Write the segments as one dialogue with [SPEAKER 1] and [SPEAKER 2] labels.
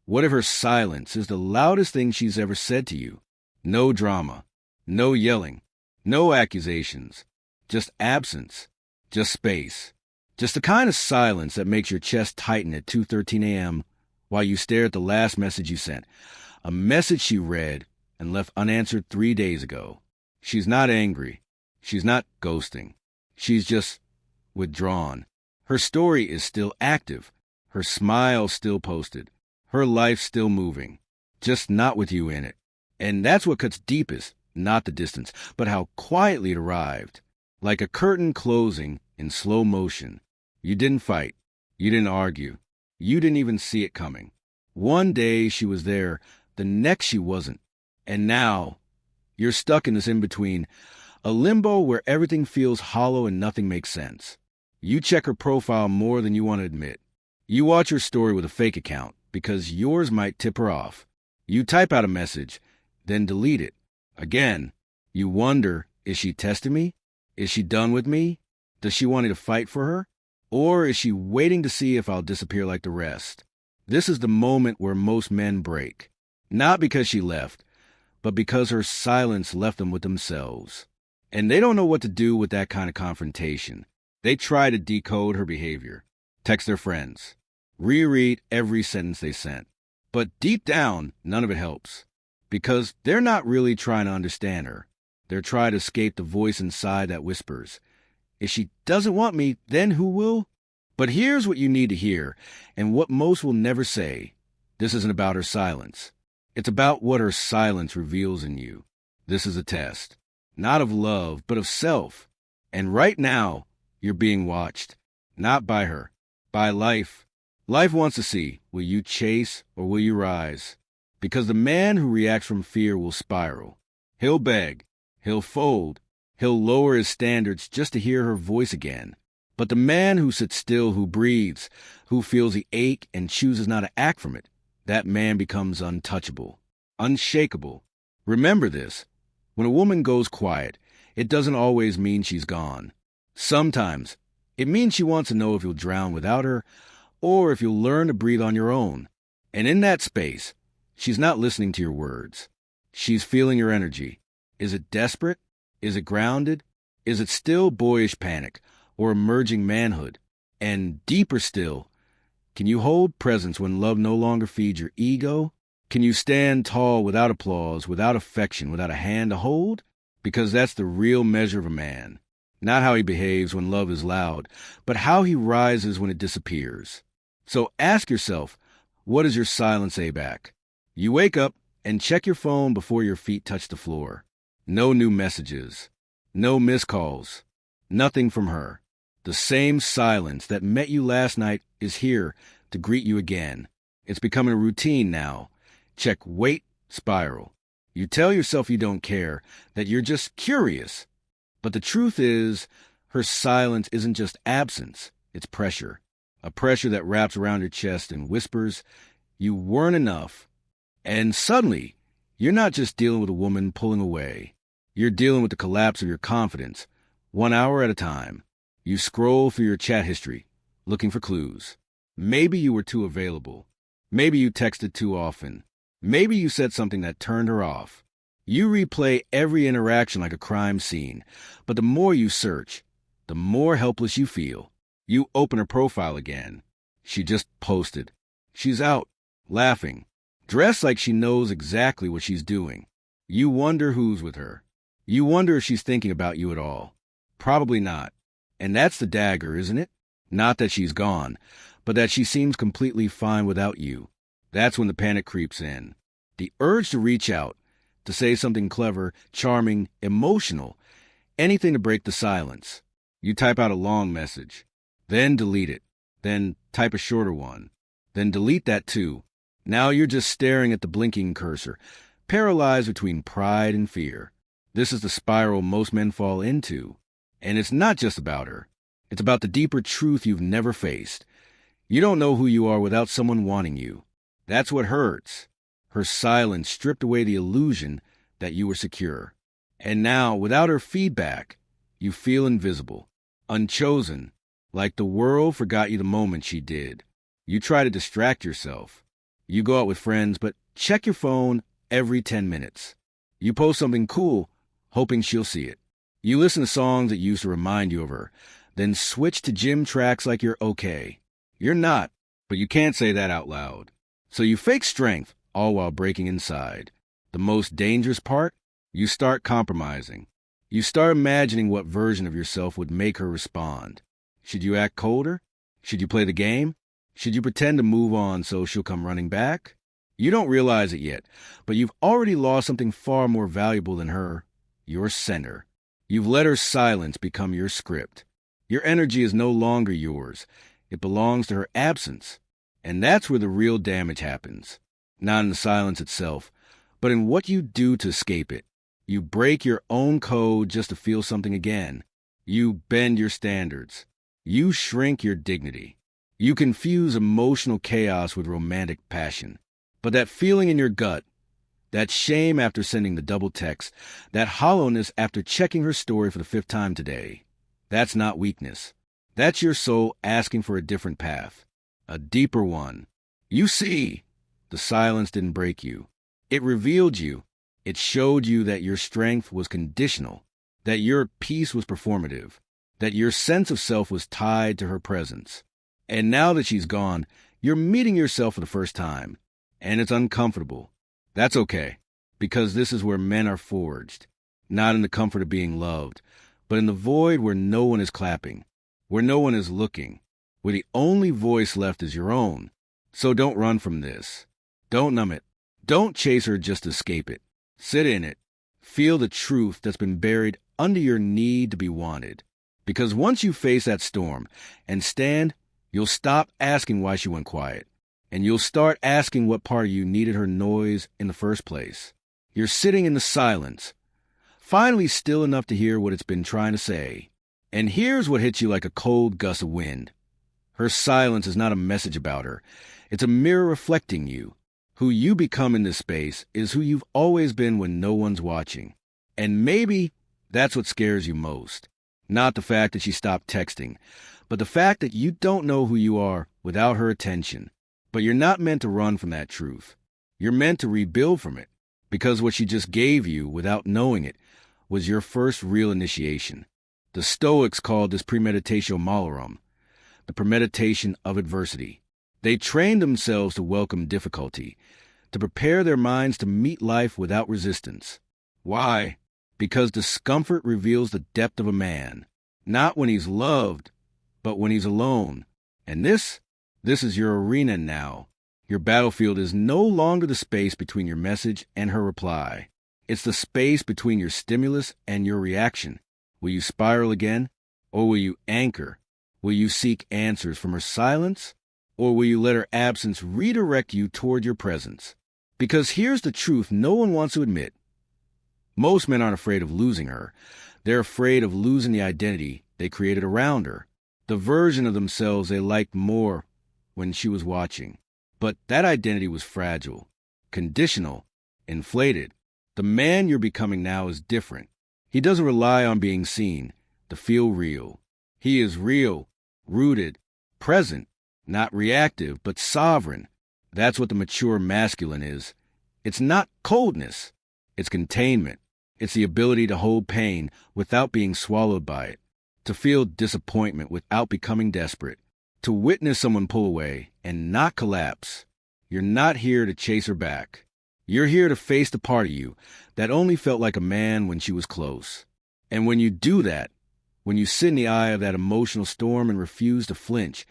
[SPEAKER 1] What if her silence is the loudest thing she's ever said to you? No drama, no yelling, no accusations, just absence, just space. Just the kind of silence that makes your chest tighten at 2:13 a.m. while you stare at the last message you sent. A message she read and left unanswered 3 days ago. She's not angry. She's not ghosting. She's just withdrawn. Her story is still active. Her smile still posted. Her life still moving. Just not with you in it. And that's what cuts deepest, not the distance, but how quietly it arrived. Like a curtain closing in slow motion. You didn't fight. You didn't argue. You didn't even see it coming. One day she was there, the next she wasn't. And now you're stuck in this in-between, a limbo where everything feels hollow and nothing makes sense. You check her profile more than you want to admit. You watch her story with a fake account because yours might tip her off. You type out a message, then delete it. Again, you wonder, is she testing me? Is she done with me? Does she want me to fight for her? Or is she waiting to see if I'll disappear like the rest? This is the moment where most men break. Not because she left, but because her silence left them with themselves. And they don't know what to do with that kind of confrontation. They try to decode her behavior, text their friends, reread every sentence they sent. But deep down, none of it helps. Because they're not really trying to understand her. They're trying to escape the voice inside that whispers, if she doesn't want me, then who will? But here's what you need to hear, and what most will never say. This isn't about her silence. It's about what her silence reveals in you. This is a test, not of love, but of self. And right now, you're being watched. Not by her, by life. Life wants to see, will you chase or will you rise? Because the man who reacts from fear will spiral. He'll beg. He'll fold. He'll lower his standards just to hear her voice again. But the man who sits still, who breathes, who feels the ache and chooses not to act from it, that man becomes untouchable, unshakable. Remember this. When a woman goes quiet, it doesn't always mean she's gone. Sometimes it means she wants to know if you'll drown without her or if you'll learn to breathe on your own. And in that space, she's not listening to your words. She's feeling your energy. Is it desperate? Is it grounded? Is it still boyish panic or emerging manhood? And deeper still, can you hold presence when love no longer feeds your ego? Can you stand tall without applause, without affection, without a hand to hold? Because that's the real measure of a man. Not how he behaves when love is loud, but how he rises when it disappears. So ask yourself, what does your silence say back? You wake up and check your phone before your feet touch the floor. No new messages. No missed calls. Nothing from her. The same silence that met you last night is here to greet you again. It's becoming a routine now. Check, wait, spiral. You tell yourself you don't care, that you're just curious. But the truth is, her silence isn't just absence, it's pressure. A pressure that wraps around your chest and whispers, you weren't enough. And suddenly, you're not just dealing with a woman pulling away. You're dealing with the collapse of your confidence, 1 hour at a time. You scroll through your chat history, looking for clues. Maybe you were too available. Maybe you texted too often. Maybe you said something that turned her off. You replay every interaction like a crime scene, but the more you search, the more helpless you feel. You open her profile again. She just posted. She's out, laughing, dressed like she knows exactly what she's doing. You wonder who's with her. You wonder if she's thinking about you at all. Probably not. And that's the dagger, isn't it? Not that she's gone, but that she seems completely fine without you. That's when the panic creeps in. The urge to reach out, to say something clever, charming, emotional, anything to break the silence. You type out a long message, then delete it, then type a shorter one, then delete that too. Now you're just staring at the blinking cursor, paralyzed between pride and fear. This is the spiral most men fall into. And it's not just about her. It's about the deeper truth you've never faced. You don't know who you are without someone wanting you. That's what hurts. Her silence stripped away the illusion that you were secure. And now, without her feedback, you feel invisible, unchosen, like the world forgot you the moment she did. You try to distract yourself. You go out with friends, but check your phone every 10 minutes. You post something cool, hoping she'll see it. You listen to songs that used to remind you of her, then switch to gym tracks like you're okay. You're not, but you can't say that out loud. So you fake strength, all while breaking inside. The most dangerous part? You start compromising. You start imagining what version of yourself would make her respond. Should you act colder? Should you play the game? Should you pretend to move on so she'll come running back? You don't realize it yet, but you've already lost something far more valuable than her, your center. You've let her silence become your script. Your energy is no longer yours. It belongs to her absence. And that's where the real damage happens. Not in the silence itself, but in what you do to escape it. You break your own code just to feel something again. You bend your standards. You shrink your dignity. You confuse emotional chaos with romantic passion. But that feeling in your gut, that shame after sending the double text, that hollowness after checking her story for the 5th time today, that's not weakness. That's your soul asking for a different path, a deeper one. You see, the silence didn't break you. It revealed you. It showed you that your strength was conditional, that your peace was performative, that your sense of self was tied to her presence. And now that she's gone, you're meeting yourself for the first time. And it's uncomfortable. That's okay, because this is where men are forged, not in the comfort of being loved, but in the void where no one is clapping, where no one is looking, where the only voice left is your own. So don't run from this. Don't numb it. Don't chase her just to escape it. Sit in it. Feel the truth that's been buried under your need to be wanted. Because once you face that storm and stand, you'll stop asking why she went quiet. And you'll start asking what part of you needed her noise in the first place. You're sitting in the silence, finally still enough to hear what it's been trying to say. And here's what hits you like a cold gust of wind. Her silence is not a message about her. It's a mirror reflecting you. Who you become in this space is who you've always been when no one's watching. And maybe that's what scares you most. Not the fact that she stopped texting, but the fact that you don't know who you are without her attention. But you're not meant to run from that truth. You're meant to rebuild from it, because what she just gave you without knowing it was your first real initiation. The Stoics called this premeditatio malorum, the premeditation of adversity. They trained themselves to welcome difficulty, to prepare their minds to meet life without resistance. Why? Because discomfort reveals the depth of a man, not when he's loved, but when he's alone. And this is your arena now. Your battlefield is no longer the space between your message and her reply. It's the space between your stimulus and your reaction. Will you spiral again? Or will you anchor? Will you seek answers from her silence? Or will you let her absence redirect you toward your presence? Because here's the truth no one wants to admit. Most men aren't afraid of losing her. They're afraid of losing the identity they created around her, the version of themselves they liked more when she was watching. But that identity was fragile, conditional, inflated. The man you're becoming now is different. He doesn't rely on being seen to feel real. He is real, rooted, present, not reactive, but sovereign. That's what the mature masculine is. It's not coldness. It's containment. It's the ability to hold pain without being swallowed by it, to feel disappointment without becoming desperate, to witness someone pull away and not collapse. You're not here to chase her back. You're here to face the part of you that only felt like a man when she was close. And when you do that, when you sit in the eye of that emotional storm and refuse to flinch,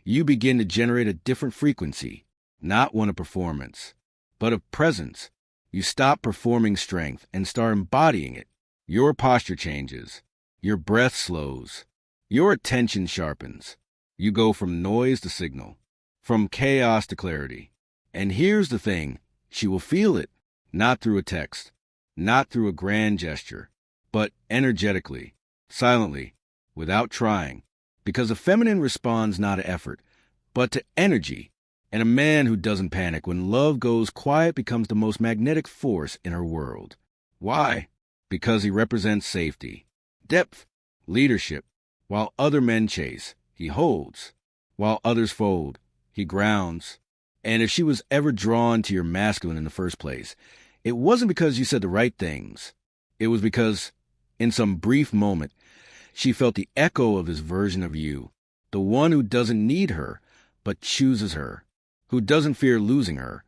[SPEAKER 1] you begin to generate a different frequency, not one of performance, but of presence. You stop performing strength and start embodying it. Your posture changes. Your breath slows. Your attention sharpens. You go from noise to signal, from chaos to clarity. And here's the thing, she will feel it, not through a text, not through a grand gesture, but energetically, silently, without trying, because a feminine responds not to effort, but to energy. And a man who doesn't panic when love goes quiet becomes the most magnetic force in her world. Why? Because he represents safety, depth, leadership. While other men chase, he holds. While others fold, he grounds. And if she was ever drawn to your masculine in the first place, it wasn't because you said the right things. It was because, in some brief moment, she felt the echo of this version of you, the one who doesn't need her, but chooses her, who doesn't fear losing her,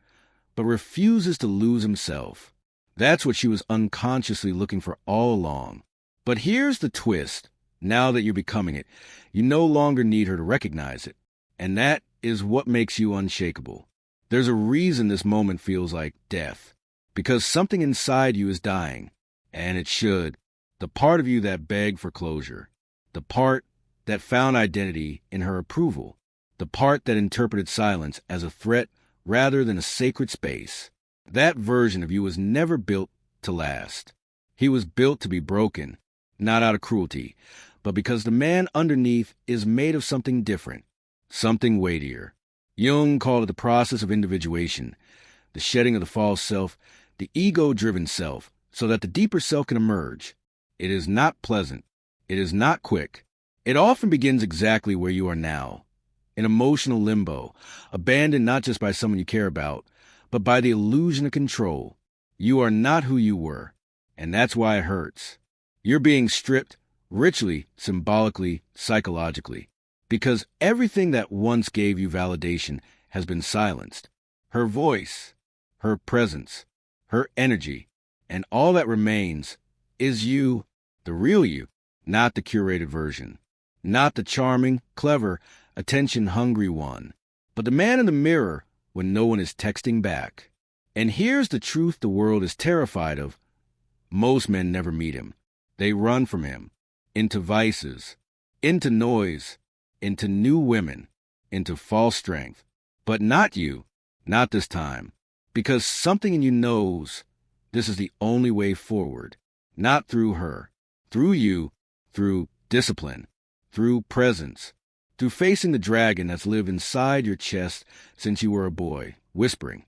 [SPEAKER 1] but refuses to lose himself. That's what she was unconsciously looking for all along. But here's the twist. Now that you're becoming it, you no longer need her to recognize it. And that is what makes you unshakable. There's a reason this moment feels like death. Because something inside you is dying. And it should. The part of you that begged for closure. The part that found identity in her approval. The part that interpreted silence as a threat rather than a sacred space. That version of you was never built to last. He was built to be broken, not out of cruelty, but because the man underneath is made of something different, something weightier. Jung called it the process of individuation, the shedding of the false self, the ego-driven self, so that the deeper self can emerge. It is not pleasant. It is not quick. It often begins exactly where you are now, in emotional limbo, abandoned not just by someone you care about, but by the illusion of control. You are not who you were, and that's why it hurts. You're being stripped, ritually, symbolically, psychologically, because everything that once gave you validation has been silenced. Her voice, her presence, her energy, and all that remains is you, the real you, not the curated version, not the charming, clever, attention-hungry one, but the man in the mirror when no one is texting back. And here's the truth the world is terrified of. Most men never meet him. They run from him, into vices, into noise, into new women, into false strength. But not you, not this time, because something in you knows this is the only way forward, not through her, through you, through discipline, through presence, through facing the dragon that's lived inside your chest since you were a boy, whispering,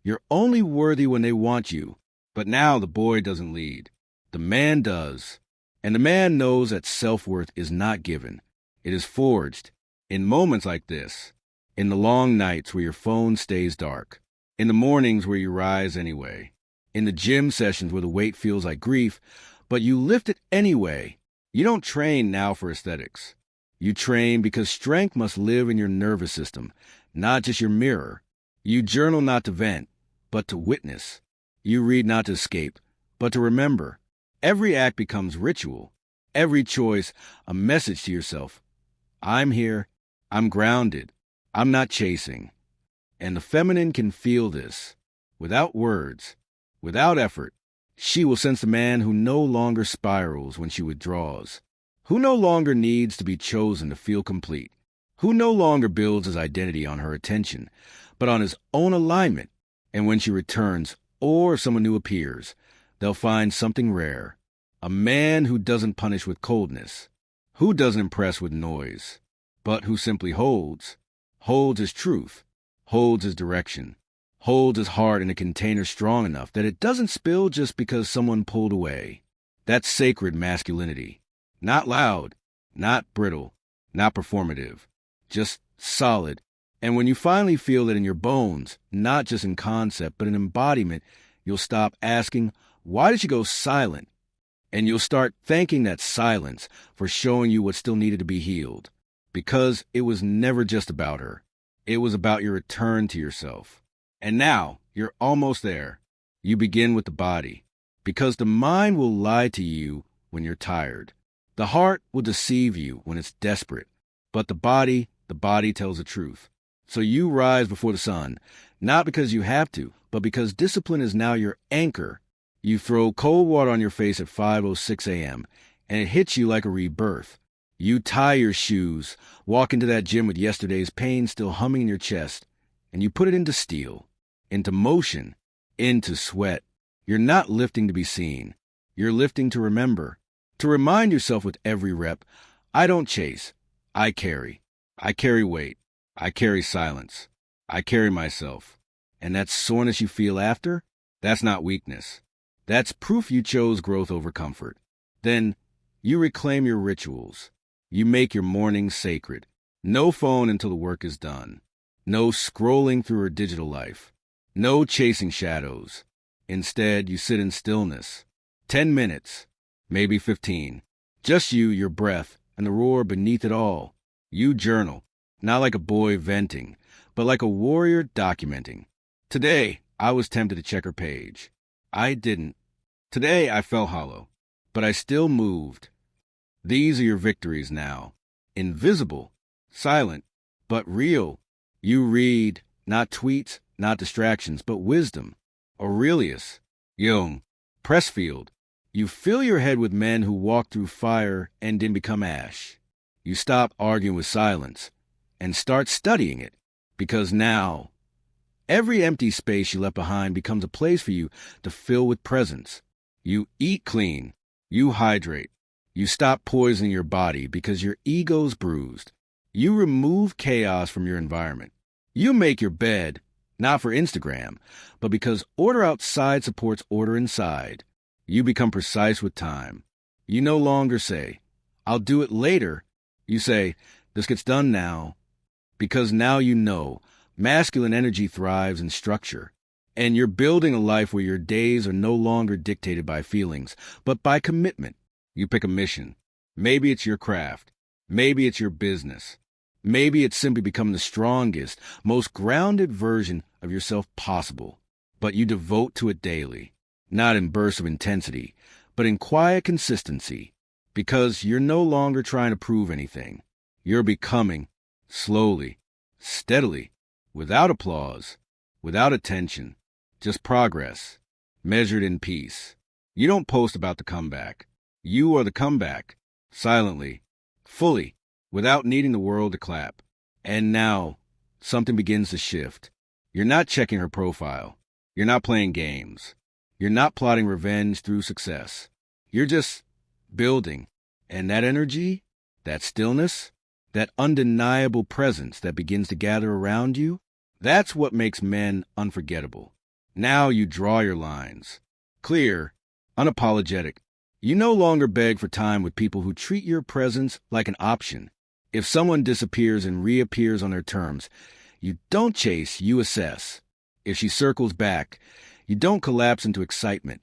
[SPEAKER 1] "You're only worthy when they want you." But now the boy doesn't lead. The man does. And the man knows that self-worth is not given. It is forged in moments like this, in the long nights where your phone stays dark, in the mornings where you rise anyway, in the gym sessions where the weight feels like grief, but you lift it anyway. You don't train now for aesthetics. You train because strength must live in your nervous system, not just your mirror. You journal not to vent, but to witness. You read not to escape, but to remember. Every act becomes ritual. Every choice, a message to yourself. I'm here. I'm grounded. I'm not chasing. And the feminine can feel this. Without words, without effort, she will sense the man who no longer spirals when she withdraws, who no longer needs to be chosen to feel complete, who no longer builds his identity on her attention, but on his own alignment. And when she returns, or someone new appears, they'll find something rare. A man who doesn't punish with coldness, who doesn't impress with noise, but who simply holds his truth, holds his direction, holds his heart in a container strong enough that it doesn't spill just because someone pulled away. That's sacred masculinity. Not loud, not brittle, not performative, just solid. And when you finally feel it in your bones, not just in concept, but in embodiment, you'll stop asking, why did she go silent? And you'll start thanking that silence for showing you what still needed to be healed. Because it was never just about her. It was about your return to yourself. And now, you're almost there. You begin with the body. Because the mind will lie to you when you're tired. The heart will deceive you when it's desperate. But the body tells the truth. So you rise before the sun, not because you have to, but because discipline is now your anchor. You throw cold water on your face at 5:06 a.m., and it hits you like a rebirth. You tie your shoes, walk into that gym with yesterday's pain still humming in your chest, and you put it into steel, into motion, into sweat. You're not lifting to be seen. You're lifting to remember, to remind yourself with every rep, I don't chase, I carry. I carry weight. I carry silence. I carry myself. And that soreness you feel after, that's not weakness. That's proof you chose growth over comfort. Then you reclaim your rituals. You make your mornings sacred. No phone until the work is done. No scrolling through her digital life. No chasing shadows. Instead, you sit in stillness. 10 minutes, maybe 15. Just you, your breath, and the roar beneath it all. You journal, not like a boy venting, but like a warrior documenting. Today, I was tempted to check her page. I didn't. Today, I felt hollow, but I still moved. These are your victories now. Invisible, silent, but real. You read, not tweets, not distractions, but wisdom. Aurelius, Jung, Pressfield. You fill your head with men who walked through fire and didn't become ash. You stop arguing with silence and start studying it, because now every empty space you left behind becomes a place for you to fill with presence. You eat clean. You hydrate. You stop poisoning your body because your ego's bruised. You remove chaos from your environment. You make your bed, not for Instagram, but because order outside supports order inside. You become precise with time. You no longer say, I'll do it later. You say, this gets done now. Because now you know masculine energy thrives in structure. And you're building a life where your days are no longer dictated by feelings, but by commitment. You pick a mission. Maybe it's your craft. Maybe it's your business. Maybe it's simply become the strongest, most grounded version of yourself possible. But you devote to it daily. Not in bursts of intensity, but in quiet consistency, because you're no longer trying to prove anything. You're becoming, slowly, steadily, without applause, without attention, just progress, measured in peace. You don't post about the comeback. You are the comeback, silently, fully, without needing the world to clap. And now, something begins to shift. You're not checking her profile. You're not playing games. You're not plotting revenge through success. You're just building. And that energy, that stillness, that undeniable presence that begins to gather around you, that's what makes men unforgettable. Now you draw your lines. Clear, unapologetic. You no longer beg for time with people who treat your presence like an option. If someone disappears and reappears on their terms, you don't chase, you assess. If she circles back, you don't collapse into excitement.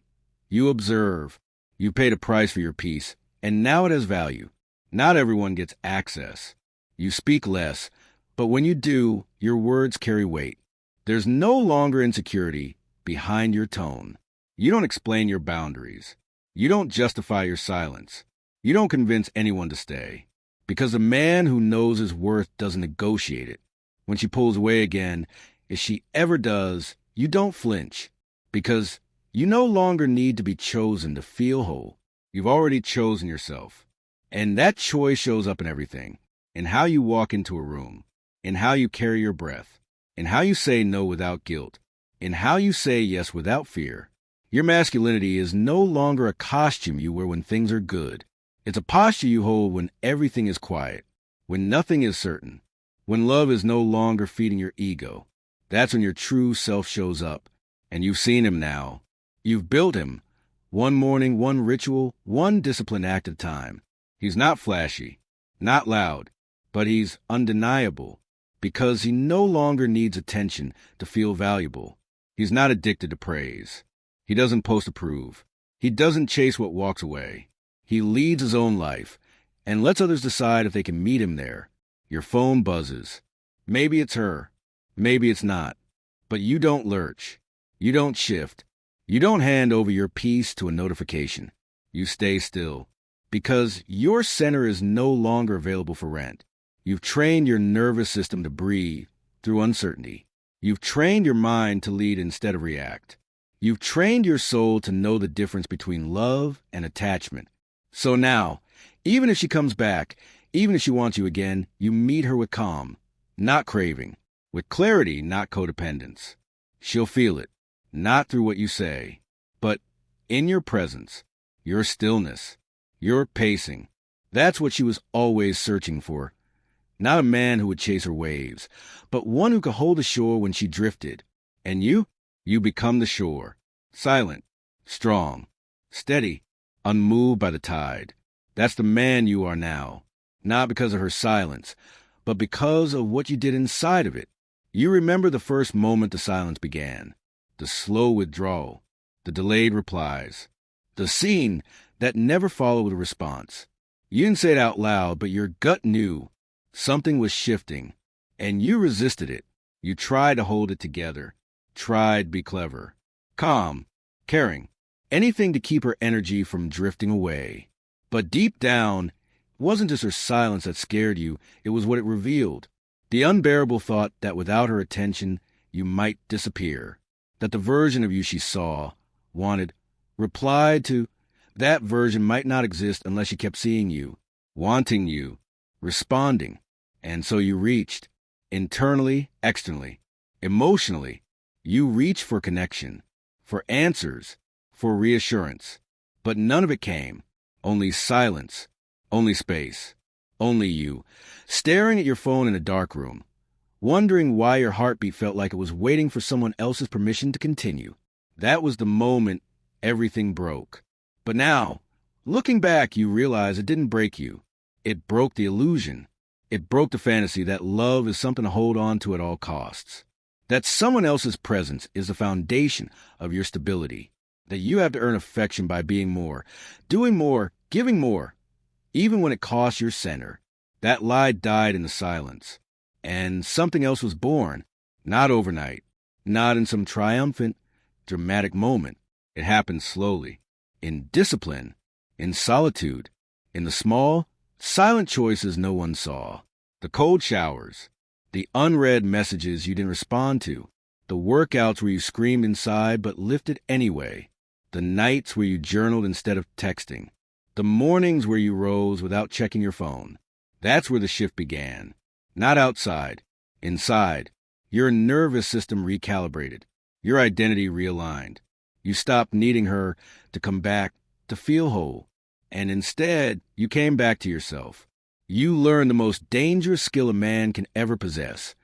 [SPEAKER 1] You observe. You paid a price for your peace, and now it has value. Not everyone gets access. You speak less, but when you do, your words carry weight. There's no longer insecurity behind your tone. You don't explain your boundaries. You don't justify your silence. You don't convince anyone to stay. Because a man who knows his worth doesn't negotiate it. When she pulls away again, if she ever does, you don't flinch. Because you no longer need to be chosen to feel whole. You've already chosen yourself. And that choice shows up in everything. In how you walk into a room. In how you carry your breath. In how you say no without guilt. In how you say yes without fear. Your masculinity is no longer a costume you wear when things are good. It's a posture you hold when everything is quiet. When nothing is certain. When love is no longer feeding your ego. That's when your true self shows up. And you've seen him now. You've built him. One morning, one ritual, one disciplined act at a time. He's not flashy, not loud, but he's undeniable because he no longer needs attention to feel valuable. He's not addicted to praise. He doesn't post-approve. He doesn't chase what walks away. He leads his own life and lets others decide if they can meet him there. Your phone buzzes. Maybe it's her. Maybe it's not. But you don't lurch. You don't shift. You don't hand over your peace to a notification. You stay still. Because your center is no longer available for rent. You've trained your nervous system to breathe through uncertainty. You've trained your mind to lead instead of react. You've trained your soul to know the difference between love and attachment. So now, even if she comes back, even if she wants you again, you meet her with calm, not craving, with clarity, not codependence. She'll feel it, not through what you say, but in your presence, your stillness, your pacing. That's what she was always searching for. Not a man who would chase her waves, but one who could hold the shore when she drifted. And you become the shore, silent, strong, steady, unmoved by the tide. That's the man you are now, not because of her silence, but because of what you did inside of it. You remember the first moment the silence began, the slow withdrawal, the delayed replies, the scene that never followed a response. You didn't say it out loud, but your gut knew something was shifting, and you resisted it. You tried to hold it together, tried to be clever, calm, caring, anything to keep her energy from drifting away. But deep down, it wasn't just her silence that scared you, it was what it revealed. The unbearable thought that without her attention, you might disappear, that the version of you she saw, wanted, replied to, that version might not exist unless she kept seeing you, wanting you, responding. And so you reached, internally, externally, emotionally. You reached for connection, for answers, for reassurance. But none of it came. Only silence, only space, only you, staring at your phone in a dark room, wondering why your heartbeat felt like it was waiting for someone else's permission to continue. That was the moment everything broke. But now, looking back, you realize it didn't break you. It broke the illusion. It broke the fantasy that love is something to hold on to at all costs. That someone else's presence is the foundation of your stability. That you have to earn affection by being more, doing more, giving more, even when it costs your center. That lie died in the silence. And something else was born, not overnight, not in some triumphant, dramatic moment. It happened slowly, in discipline, in solitude, in the small, silent choices no one saw, the cold showers, the unread messages you didn't respond to, the workouts where you screamed inside but lifted anyway, the nights where you journaled instead of texting, the mornings where you rose without checking your phone. That's where the shift began. Not outside, inside. Your nervous system recalibrated, your identity realigned. You stopped needing her to come back to feel whole, and instead you came back to yourself. You learned the most dangerous skill a man can ever possess: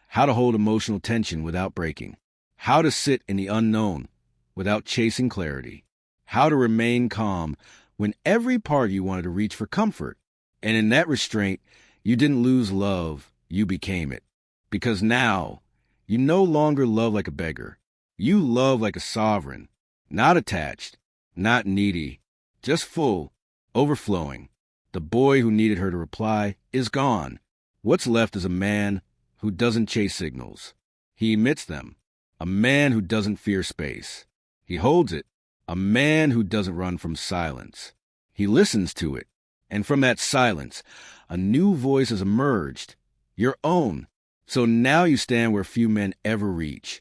[SPEAKER 1] how to hold emotional tension without breaking, how to sit in the unknown without chasing clarity, how to remain calm when every part of you wanted to reach for comfort. And in that restraint, you didn't lose love, you became it. Because now, you no longer love like a beggar. You love like a sovereign, not attached, not needy, just full, overflowing. The boy who needed her to reply is gone. What's left is a man who doesn't chase signals. He emits them. A man who doesn't fear space. He holds it. A man who doesn't run from silence. He listens to it. And from that silence, a new voice has emerged. Your own. So now you stand where few men ever reach.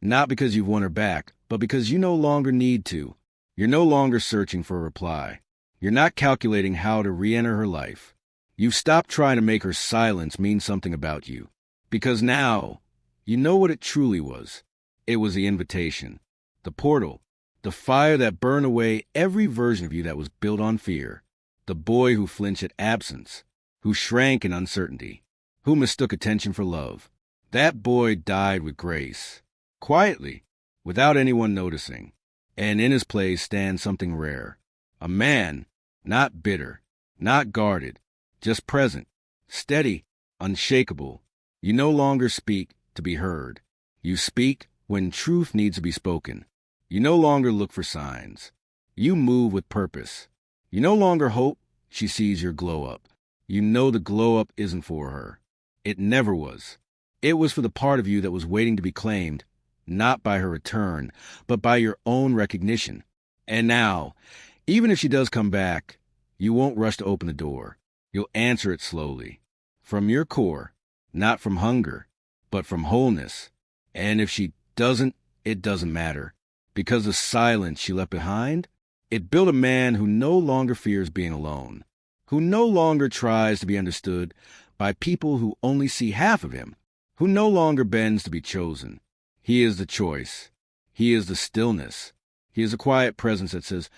[SPEAKER 1] Not because you've won her back, but because you no longer need to. You're no longer searching for a reply. You're not calculating how to re-enter her life. You've stopped trying to make her silence mean something about you. Because now, you know what it truly was. It was the invitation, the portal, the fire that burned away every version of you that was built on fear. The boy who flinched at absence, who shrank in uncertainty, who mistook attention for love. That boy died with grace, quietly, without anyone noticing. And in his place stands something rare. A man, not bitter, not guarded, just present, steady, unshakable. You no longer speak to be heard. You speak when truth needs to be spoken. You no longer look for signs. You move with purpose. You no longer hope she sees your glow up. You know the glow up isn't for her. It never was. It was for the part of you that was waiting to be claimed, not by her return, but by your own recognition. And now, even if she does come back, you won't rush to open the door. You'll answer it slowly. From your core, not from hunger, but from wholeness. And if she doesn't, it doesn't matter. Because the silence she left behind, it built a man who no longer fears being alone, who no longer tries to be understood by people who only see half of him, who no longer bends to be chosen. He is the choice. He is the stillness. He is a quiet presence that says,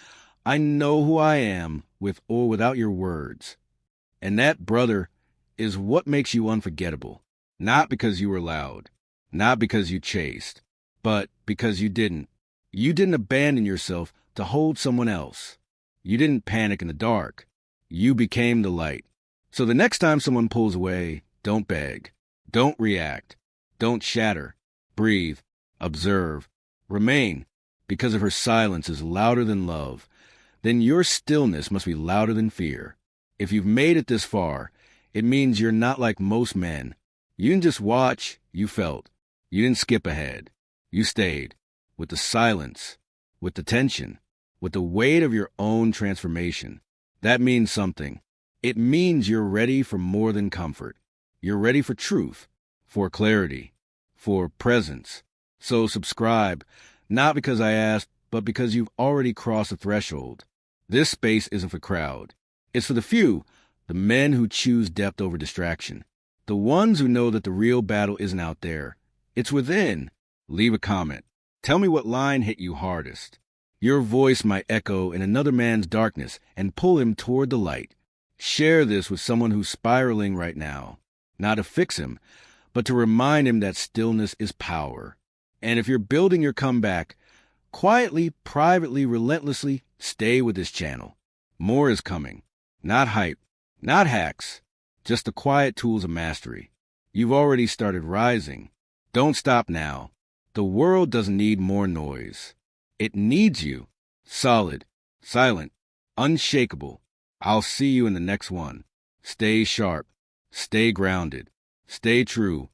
[SPEAKER 1] I know who I am with or without your words. And that, brother, is what makes you unforgettable. Not because you were loud, not because you chased, but because you didn't. You didn't abandon yourself to hold someone else. You didn't panic in the dark. You became the light. So the next time someone pulls away, don't beg. Don't react. Don't shatter. Breathe. Observe. Remain. Because if her silence is louder than love, then your stillness must be louder than fear. If you've made it this far, it means you're not like most men. You didn't just watch, you felt. You didn't skip ahead. You stayed. With the silence, with the tension, with the weight of your own transformation. That means something. It means you're ready for more than comfort. You're ready for truth, for clarity, for presence. So subscribe, not because I asked, but because you've already crossed the threshold. This space isn't for crowd. It's for the few, the men who choose depth over distraction. The ones who know that the real battle isn't out there. It's within. Leave a comment. Tell me what line hit you hardest. Your voice might echo in another man's darkness and pull him toward the light. Share this with someone who's spiraling right now. Not to fix him, but to remind him that stillness is power. And if you're building your comeback, quietly, privately, relentlessly, stay with this channel. More is coming. Not hype, not hacks, just the quiet tools of mastery. You've already started rising. Don't stop now. The world doesn't need more noise. It needs you. Solid, silent, unshakable. I'll see you in the next one. Stay sharp. Stay grounded. Stay true.